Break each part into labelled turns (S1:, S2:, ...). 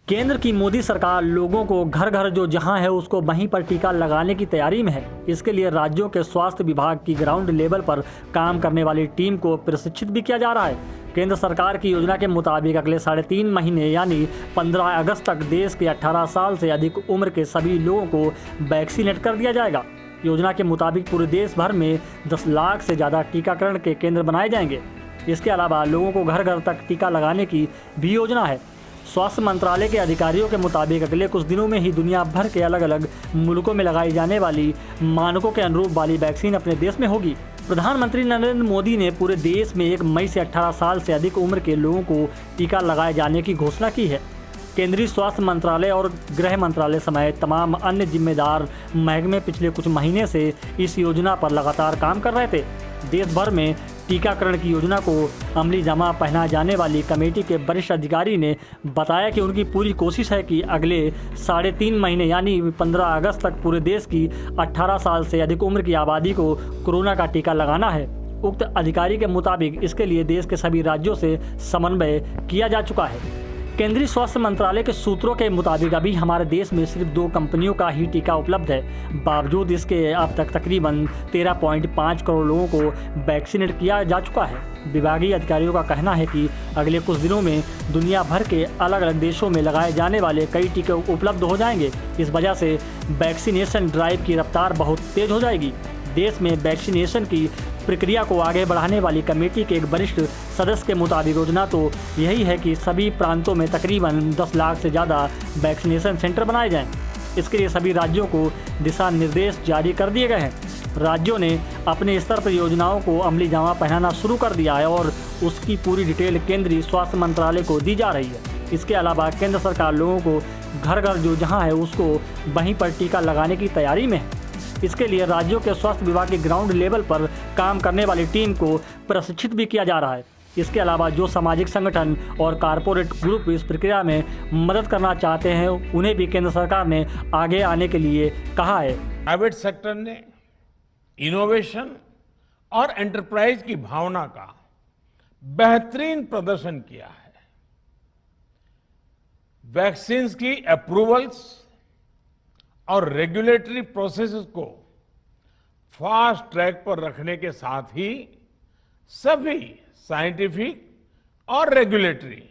S1: केंद्र की मोदी सरकार लोगों को घर घर जो जहां है उसको वहीं पर टीका लगाने की तैयारी में है। इसके लिए राज्यों के स्वास्थ्य विभाग की ग्राउंड लेवल पर काम करने वाली टीम को प्रशिक्षित भी किया जा रहा है। केंद्र सरकार की योजना के मुताबिक अगले 3.5 महीने यानी 15 अगस्त तक देश के 18 साल से अधिक उम्र के सभी लोगों को वैक्सीनेट कर दिया जाएगा। योजना के मुताबिक पूरे देश भर में 10 लाख से ज़्यादा टीकाकरण के केंद्र बनाए जाएंगे। इसके अलावा लोगों को घर घर तक टीका लगाने की भी योजना है। स्वास्थ्य मंत्रालय के अधिकारियों के मुताबिक अगले कुछ दिनों में ही दुनिया भर के अलग अलग मुल्कों में लगाई जाने वाली मानकों के अनुरूप वाली वैक्सीन अपने देश में होगी। प्रधानमंत्री नरेंद्र मोदी ने पूरे देश में 1 मई से 18 साल से अधिक उम्र के लोगों को टीका लगाए जाने की घोषणा की है। केंद्रीय स्वास्थ्य मंत्रालय और गृह मंत्रालय समेत तमाम अन्य जिम्मेदार महकमे पिछले कुछ महीने से इस योजना पर लगातार काम कर रहे थे। देश भर में टीकाकरण की योजना को अमली जामा पहना जाने वाली कमेटी के वरिष्ठ अधिकारी ने बताया कि उनकी पूरी कोशिश है कि अगले 3.5 महीने यानी 15 अगस्त तक पूरे देश की 18 साल से अधिक उम्र की आबादी को कोरोना का टीका लगाना है। उक्त अधिकारी के मुताबिक इसके लिए देश के सभी राज्यों से समन्वय किया जा चुका है। केंद्रीय स्वास्थ्य मंत्रालय के सूत्रों के मुताबिक अभी हमारे देश में सिर्फ 2 कंपनियों का ही टीका उपलब्ध है। बावजूद इसके अब तक तकरीबन 13.5 करोड़ लोगों को वैक्सीनेट किया जा चुका है। विभागीय अधिकारियों का कहना है कि अगले कुछ दिनों में दुनिया भर के अलग अलग देशों में लगाए जाने वाले कई टीके उपलब्ध हो जाएंगे। इस वजह से वैक्सीनेशन ड्राइव की रफ्तार बहुत तेज हो जाएगी। देश में वैक्सीनेशन की प्रक्रिया को आगे बढ़ाने वाली कमेटी के एक वरिष्ठ सदस्य के मुताबिक योजना तो यही है कि सभी प्रांतों में तकरीबन 10 लाख से ज़्यादा वैक्सीनेशन सेंटर बनाए जाएं। इसके लिए सभी राज्यों को दिशा निर्देश जारी कर दिए गए हैं। राज्यों ने अपने स्तर पर योजनाओं को अमली जामा पहनाना शुरू कर दिया है और उसकी पूरी डिटेल केंद्रीय स्वास्थ्य मंत्रालय को दी जा रही है। इसके अलावा केंद्र सरकार लोगों को घर घर जो जहाँ है उसको वहीं पर टीका लगाने की तैयारी में है। इसके लिए राज्यों के स्वास्थ्य विभाग की ग्राउंड लेवल पर काम करने वाली टीम को प्रशिक्षित भी किया जा रहा है। इसके अलावा जो सामाजिक संगठन और कारपोरेट ग्रुप इस प्रक्रिया में मदद करना चाहते हैं उन्हें भी केंद्र सरकार ने आगे आने के लिए कहा है।
S2: प्राइवेट सेक्टर ने इनोवेशन और एंटरप्राइज की भावना का बेहतरीन प्रदर्शन किया है। वैक्सीन की अप्रूवल्स और रेगुलेटरी प्रोसेसेस को फास्ट ट्रैक पर रखने के साथ ही सभी साइंटिफिक और रेगुलेटरी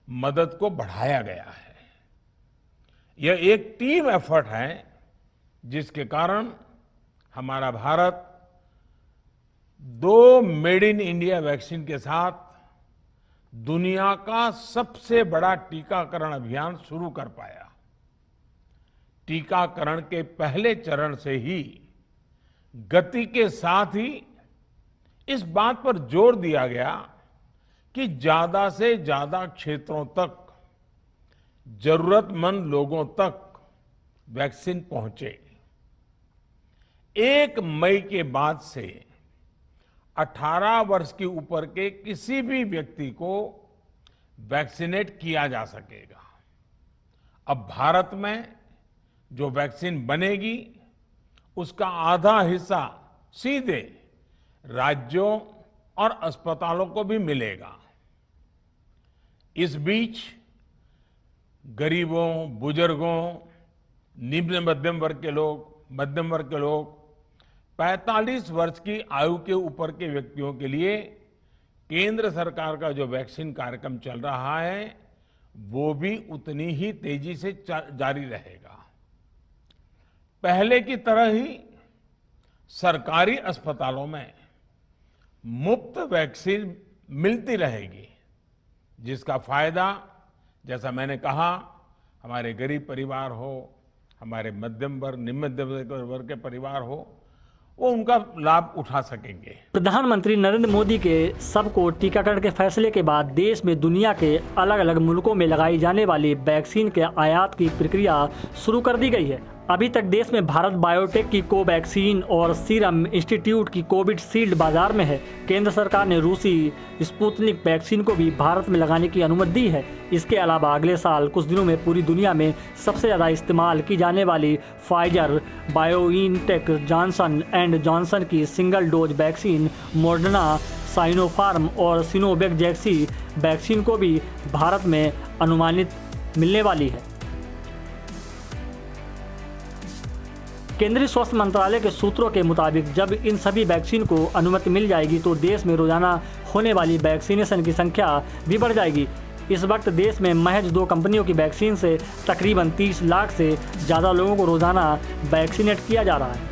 S2: मदद को बढ़ाया गया है। यह एक टीम एफर्ट है जिसके कारण हमारा Bharat 2 made in India vaccine के साथ दुनिया का सबसे बड़ा टीकाकरण अभियान शुरू कर पाया। टीकाकरण के पहले चरण से ही गति के साथ ही इस बात पर जोर दिया गया कि ज्यादा से ज्यादा क्षेत्रों तक जरूरतमंद लोगों तक वैक्सीन पहुंचे। 1 मई के बाद से 18 वर्ष के ऊपर के किसी भी व्यक्ति को वैक्सीनेट किया जा सकेगा। अब भारत में जो वैक्सीन बनेगी उसका आधा हिस्सा सीधे राज्यों और अस्पतालों को भी मिलेगा। इस बीच गरीबों, बुजुर्गों, निम्न मध्यम वर्ग के लोग 45 वर्ष की आयु के ऊपर के व्यक्तियों के लिए केंद्र सरकार का जो वैक्सीन कार्यक्रम चल रहा है वो भी उतनी ही तेजी से जारी रहेगा। पहले की तरह ही सरकारी अस्पतालों में मुफ्त वैक्सीन मिलती रहेगी, जिसका फायदा जैसा मैंने कहा हमारे गरीब परिवार हो, हमारे मध्यम वर्ग, निम्न मध्यम वर्ग के परिवार हो, वो उनका लाभ उठा सकेंगे।
S1: प्रधानमंत्री नरेंद्र मोदी के सबको टीकाकरण के फैसले के बाद देश में दुनिया के अलग अलग मुल्कों में लगाई जाने वाली वैक्सीन के आयात की प्रक्रिया शुरू कर दी गई है। अभी तक देश में भारत बायोटेक की कोवैक्सीन और सीरम इंस्टीट्यूट की कोविशील्ड बाजार में है। केंद्र सरकार ने रूसी स्पुतनिक वैक्सीन को भी भारत में लगाने की अनुमति दी है। इसके अलावा अगले साल कुछ दिनों में पूरी दुनिया में सबसे ज़्यादा इस्तेमाल की जाने वाली फाइजर, बायोइनटेक, जॉनसन एंड जॉनसन की single dose vaccine, Moderna, Sinopharm और सिनोवैक जैसी वैक्सीन को भी भारत में अनुमानित मिलने वाली है। केंद्रीय स्वास्थ्य मंत्रालय के सूत्रों के मुताबिक जब इन सभी वैक्सीन को अनुमति मिल जाएगी तो देश में रोजाना होने वाली वैक्सीनेशन की संख्या भी बढ़ जाएगी। इस वक्त देश में महज 2 कंपनियों की वैक्सीन से तकरीबन 30 लाख से ज़्यादा लोगों को रोजाना वैक्सीनेट किया जा रहा है।